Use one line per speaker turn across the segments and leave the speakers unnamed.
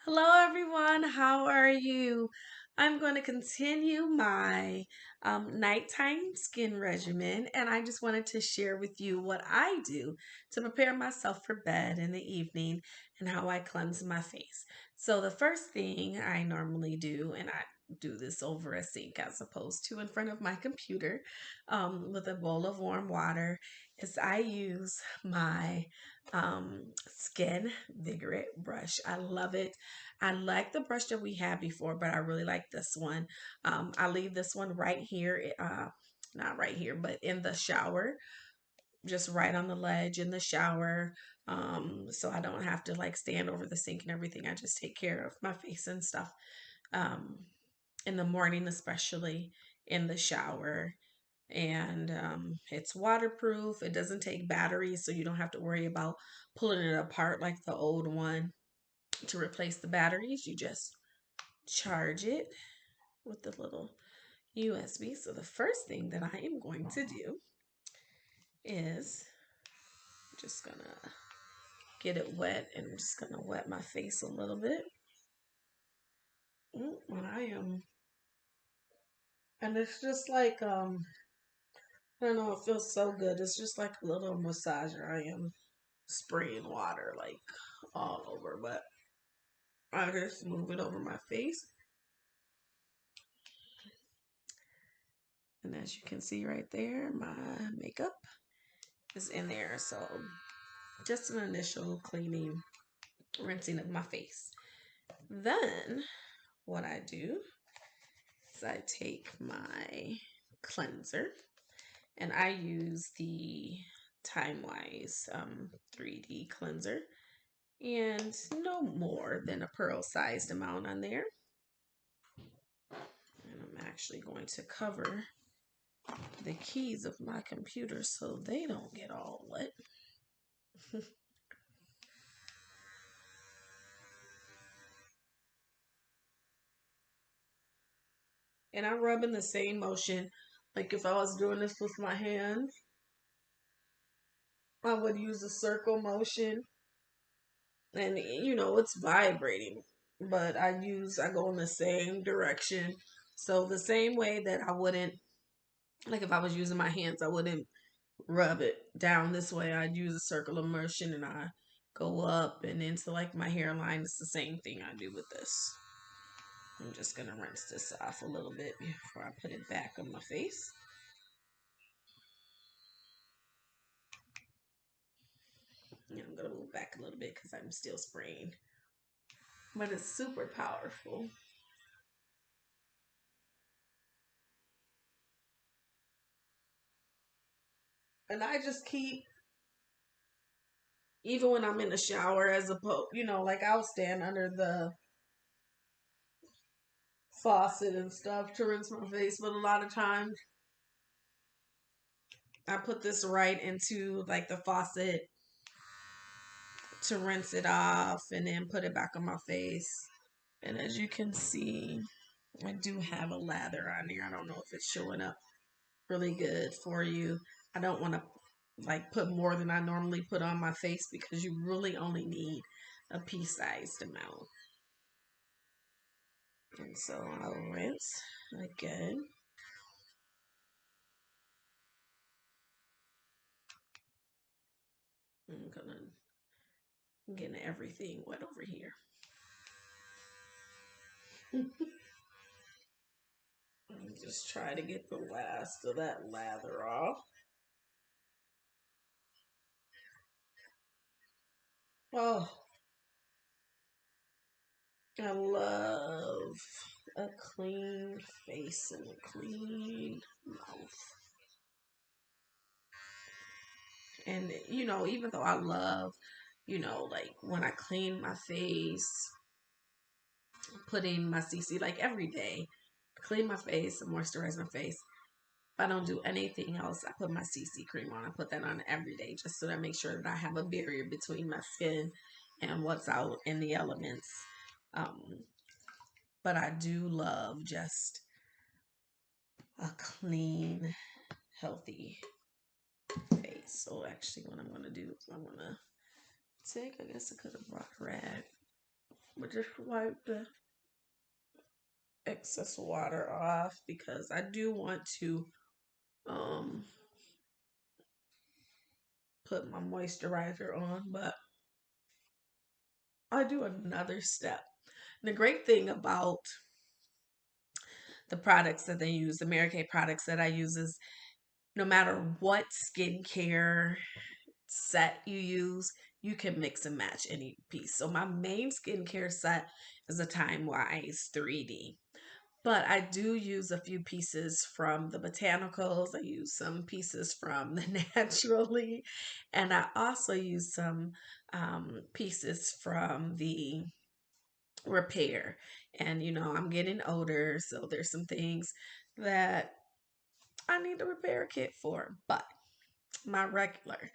Hello, everyone. How are you? I'm going to continue my nighttime skin regimen, and I just wanted to share with you what I do to prepare myself for bed in the evening and how I cleanse my face. So, the first thing I normally do, and I do this over a sink as opposed to in front of my computer with a bowl of warm water, is I use my Skin Vigorate brush. I love it. I like the brush that we had before, but I really like this one. I leave this one right here, not right here, but in the shower, just right on the ledge in the shower. So I don't have to like stand over the sink and everything. I just take care of my face and stuff. Um, in the morning, especially in the shower. And it's waterproof. It doesn't take batteries, so you don't have to worry about pulling it apart like the old one to replace the batteries. You just charge it with the little USB. So the first thing that I am going to do is just gonna get it wet and I'm just gonna wet my face a little bit. I am, and it's just like I don't know, it feels so good. It's just like a little massager. I am spraying water like all over, but I just move it over my face. And as you can see right there, my makeup is in there. So just an initial cleaning, rinsing of my face. Then what I do is I take my cleanser and I use the Time Wise 3D cleanser and no more than a pearl sized amount on there. And I'm actually going to cover the keys of my computer so they don't get all wet. And I'm rubbing the same motion. Like if I was doing this with my hands, I would use a circle motion. And it's vibrating. But I go in the same direction. So the same way that I wouldn't, like if I was using my hands, I wouldn't rub it down this way. I'd use a circle of motion and I go up and into like my hairline. It's the same thing I do with this. I'm just gonna rinse this off a little bit before I put it back on my face. Yeah, I'm gonna move back a little bit because I'm still spraying. But it's super powerful. And I just keep, even when I'm in the shower, as opposed, like I'll stand under the faucet and stuff to rinse my face. But a lot of times I put this right into like the faucet to rinse it off and then put it back on my face. And as you can see, I do have a lather on here. I don't know if it's showing up really good for you. I don't want to like put more than I normally put on my face because you really only need a pea-sized amount. And so I'll rinse again. I'm gonna get everything wet over here. And just try to get the last of that lather off. Oh, I love a clean face and a clean mouth. And even though I love, like when I clean my face, putting my CC like every day, clean my face and moisturize my face. If I don't do anything else, I put my CC cream on. I put that on every day just so that I make sure that I have a barrier between my skin and what's out in the elements. Um, but I do love just a clean, healthy face. So actually, what I'm gonna do is I'm gonna take. I guess I could have brought a rag. But just wipe the excess water off because I do want to um put my moisturizer on, but I do another step. And the great thing about the products that they use, the Mary Kay products that I use, is no matter what skincare set you use, you can mix and match any piece. So my main skincare set is a Time Wise 3D. But I do use a few pieces from the botanicals. I use some pieces from the naturally, and I also use some pieces from the repair. And I'm getting older, so there's some things that I need a repair kit for. But my regular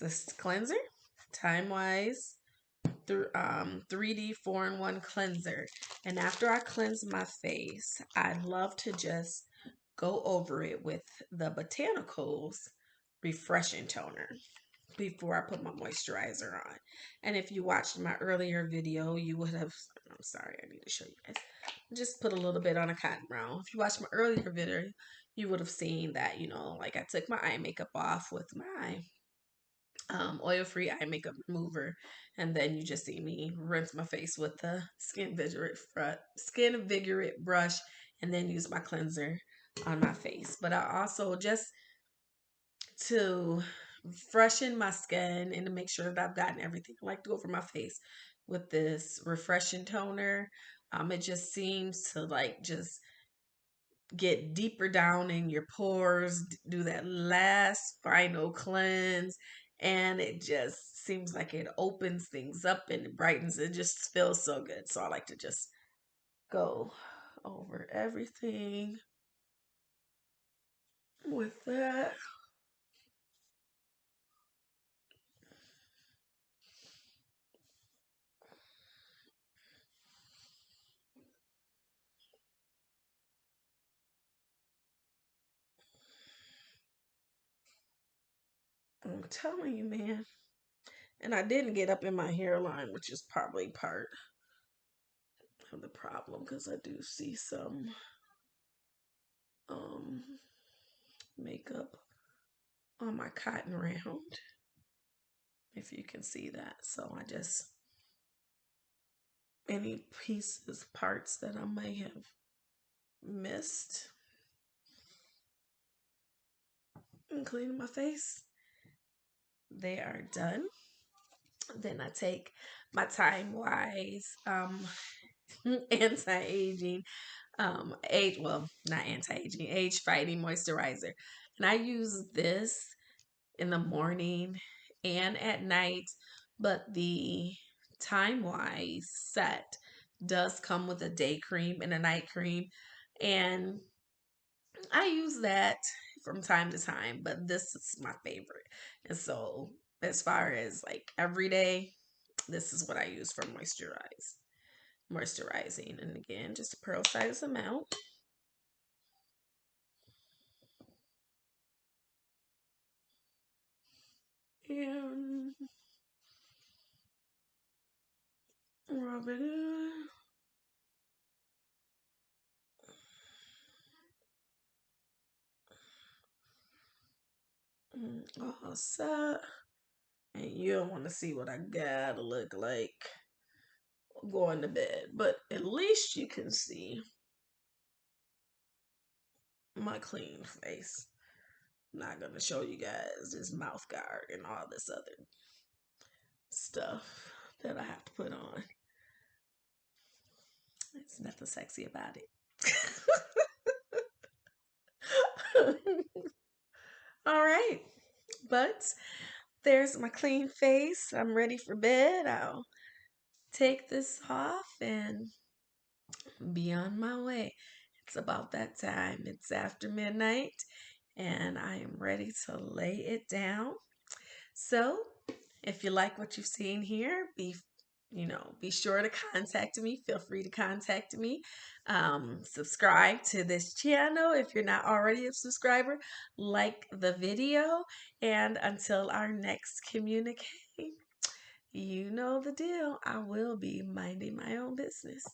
this cleanser, Time Wise through 3D 4-in-1 cleanser. And after I cleanse my face, I love to just go over it with the Botanicals refreshing toner before I put my moisturizer on. And if you watched my earlier video, you would have, I'm sorry, I need to show you guys. Just put a little bit on a cotton brown. If you watched my earlier video, you would have seen that, like I took my eye makeup off with my oil-free eye makeup remover, and then you just see me rinse my face with the Skin Vigorate brush, and then use my cleanser on my face. But I also, just to freshen my skin and to make sure that I've gotten everything, I like to go over my face with this refreshing toner. It just seems to like just get deeper down in your pores, do that last final cleanse, and it just seems like it opens things up and it brightens. It just feels so good. So I like to just go over everything with that. I'm telling you, man. And I didn't get up in my hairline, which is probably part of the problem because I do see some um makeup on my cotton round, if you can see that. So I just, any pieces, parts that I may have missed, and cleaning my face, they are done. Then I take my Time Wise anti-aging age well not anti-aging, age fighting moisturizer, and I use this in the morning and at night. But the Time Wise set does come with a day cream and a night cream, and I use that from time to time, but this is my favorite. And so, as far as like every day, this is what I use for moisturizing. And again, just a pearl size amount. And rub it in. All set. And you don't want to see what I gotta look like going to bed, but at least you can see my clean face. I'm not gonna show you guys this mouth guard and all this other stuff that I have to put on. It's nothing sexy about it. All right, but there's my clean face. I'm ready for bed. I'll take this off and be on my way. It's about that time. It's after midnight, and I am ready to lay it down. So, if you like what you've seen here, be sure to contact me. Feel free to contact me. Subscribe to this channel if you're not already a subscriber. Like the video, and until our next communique, you know the deal. I will be minding my own business.